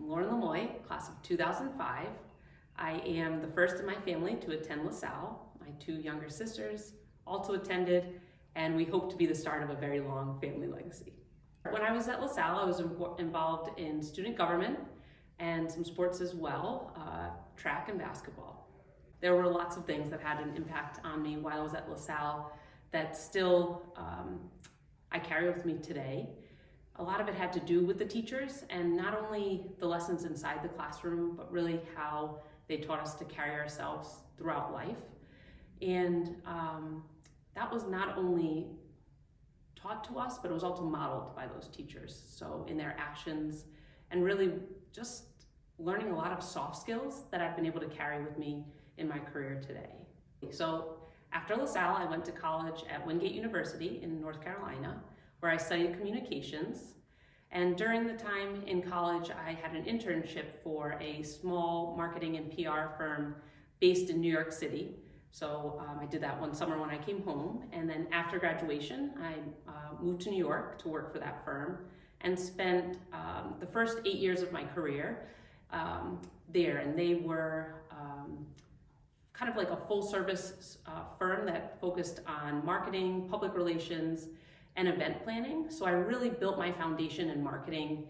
I'm Lemoi, class of 2005. I am the first in my family to attend LaSalle. My two younger sisters also attended, and we hope to be the start of a very long family legacy. When I was at LaSalle, I was involved in student government and some sports as well, track and basketball. There were lots of things that had an impact on me while I was at LaSalle that still I carry with me today. A lot of it had to do with the teachers, and not only the lessons inside the classroom, but really how they taught us to carry ourselves throughout life. And that was not only taught to us, but it was also modeled by those teachers. So in their actions, and really just learning a lot of soft skills that I've been able to carry with me in my career today. So after LaSalle, I went to college at Wingate University in North Carolina, where I studied communications. And during the time in college, I had an internship for a small marketing and PR firm based in New York City. So I did that one summer when I came home. And then after graduation, I moved to New York to work for that firm and spent the first 8 years of my career there. And they were kind of like a full service firm that focused on marketing, public relations, and event planning. So I really built my foundation in marketing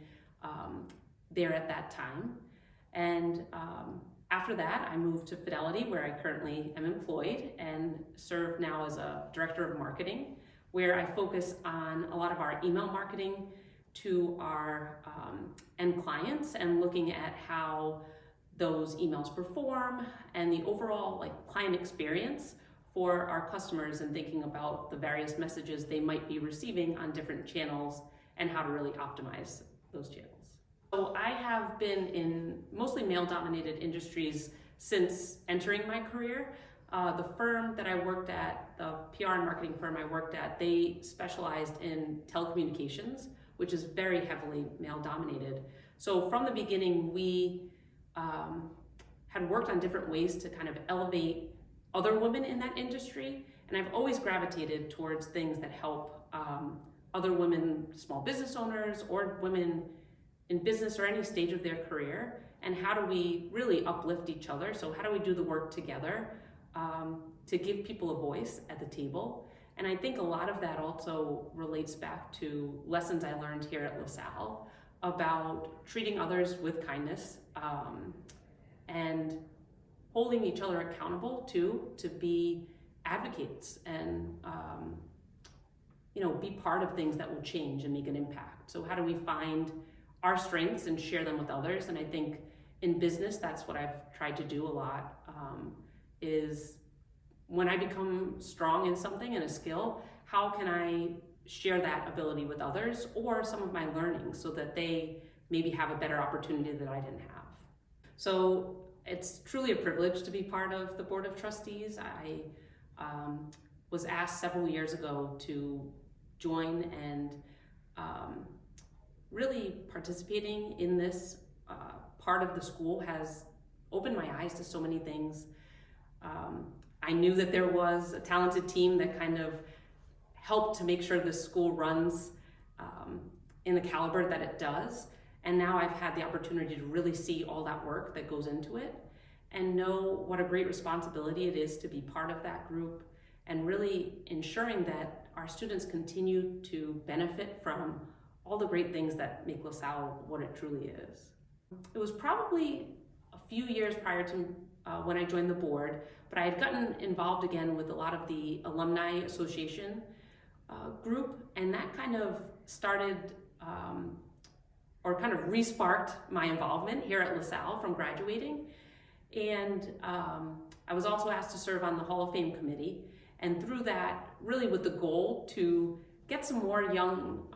there at that time. And after that, I moved to Fidelity, where I currently am employed and serve now as a director of marketing, where I focus on a lot of our email marketing to our end clients and looking at how those emails perform and the overall client experience for our customers, and thinking about the various messages they might be receiving on different channels and how to really optimize those channels. So I have been in mostly male-dominated industries since entering my career. The firm that I worked at, the PR and marketing firm I worked at, they specialized in telecommunications, which is very heavily male-dominated. So from the beginning, we had worked on different ways to kind of elevate other women in that industry, and I've always gravitated towards things that help other women, small business owners, or women in business or any stage of their career, and how do we really uplift each other? So how do we do the work together to give people a voice at the table? And I think a lot of that also relates back to lessons I learned here at LaSalle about treating others with kindness and holding each other accountable to be advocates and be part of things that will change and make an impact. So how do we find our strengths and share them with others? And I think in business, that's what I've tried to do a lot, is when I become strong in something, in a skill, how can I share that ability with others or some of my learnings so that they maybe have a better opportunity that I didn't have. So it's truly a privilege to be part of the Board of Trustees. I was asked several years ago to join, and really participating in this part of the school has opened my eyes to so many things. I knew that there was a talented team that kind of helped to make sure the school runs in the caliber that it does. And now I've had the opportunity to really see all that work that goes into it and know what a great responsibility it is to be part of that group, and really ensuring that our students continue to benefit from all the great things that make LaSalle what it truly is. It was probably a few years prior to when I joined the board, but I had gotten involved again with a lot of the Alumni Association group, and that kind of started or kind of re-sparked my involvement here at LaSalle from graduating. And I was also asked to serve on the Hall of Fame committee, and through that, really with the goal to get some more young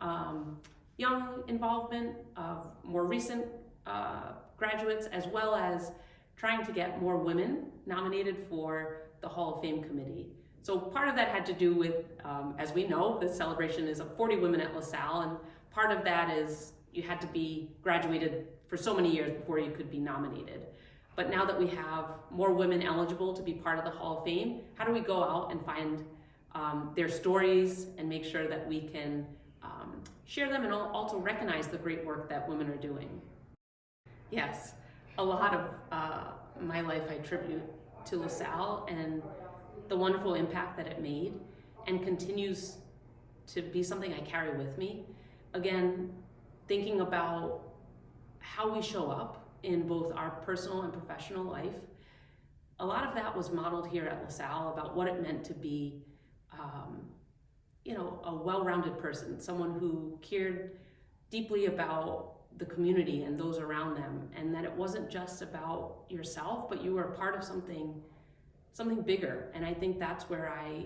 involvement of more recent graduates, as well as trying to get more women nominated for the Hall of Fame committee. So part of that had to do with, as we know, the celebration is of 40 women at LaSalle, and part of that is you had to be graduated for so many years before you could be nominated. But now that we have more women eligible to be part of the Hall of Fame, how do we go out and find their stories and make sure that we can share them and also recognize the great work that women are doing? Yes, a lot of my life I attribute to LaSalle and the wonderful impact that it made and continues to be something I carry with me. Again, thinking about how we show up in both our personal and professional life. A lot of that was modeled here at LaSalle about what it meant to be, a well-rounded person, someone who cared deeply about the community and those around them, and that it wasn't just about yourself, but you were a part of something bigger. And I think that's where I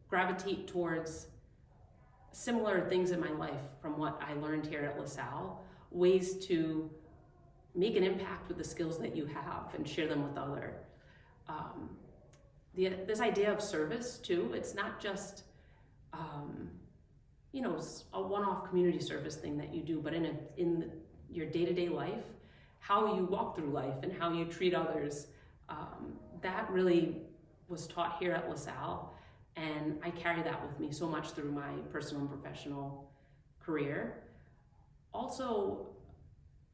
gravitate towards similar things in my life from what I learned here at LaSalle, ways to make an impact with the skills that you have and share them with others. This idea of service too, it's not just a one-off community service thing that you do, but in your day-to-day life, how you walk through life and how you treat others, that really was taught here at LaSalle, and I carry that with me so much through my personal and professional career. Also,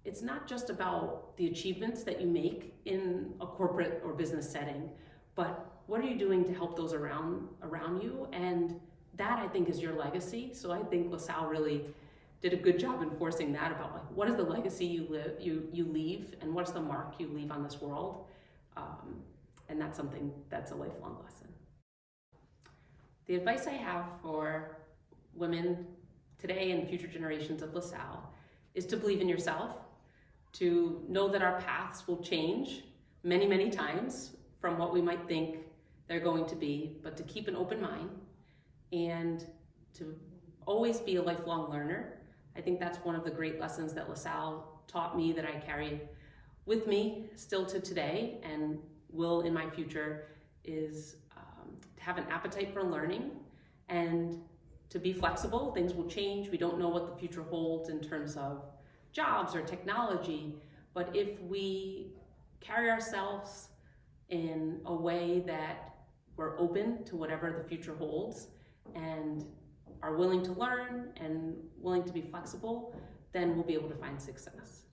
it's not just about the achievements that you make in a corporate or business setting, but what are you doing to help those around you? And that, I think, is your legacy. So I think LaSalle really did a good job enforcing that about like, what is the legacy you leave, and what's the mark you leave on this world? And that's something that's a lifelong lesson. The advice I have for women today and future generations of LaSalle is to believe in yourself, to know that our paths will change many, many times from what we might think they're going to be, but to keep an open mind and to always be a lifelong learner. I think that's one of the great lessons that LaSalle taught me that I carry with me still to today and will in my future, is to have an appetite for learning and to be flexible. Things will change. We don't know what the future holds in terms of jobs or technology, but if we carry ourselves in a way that we're open to whatever the future holds and are willing to learn and willing to be flexible, then we'll be able to find success.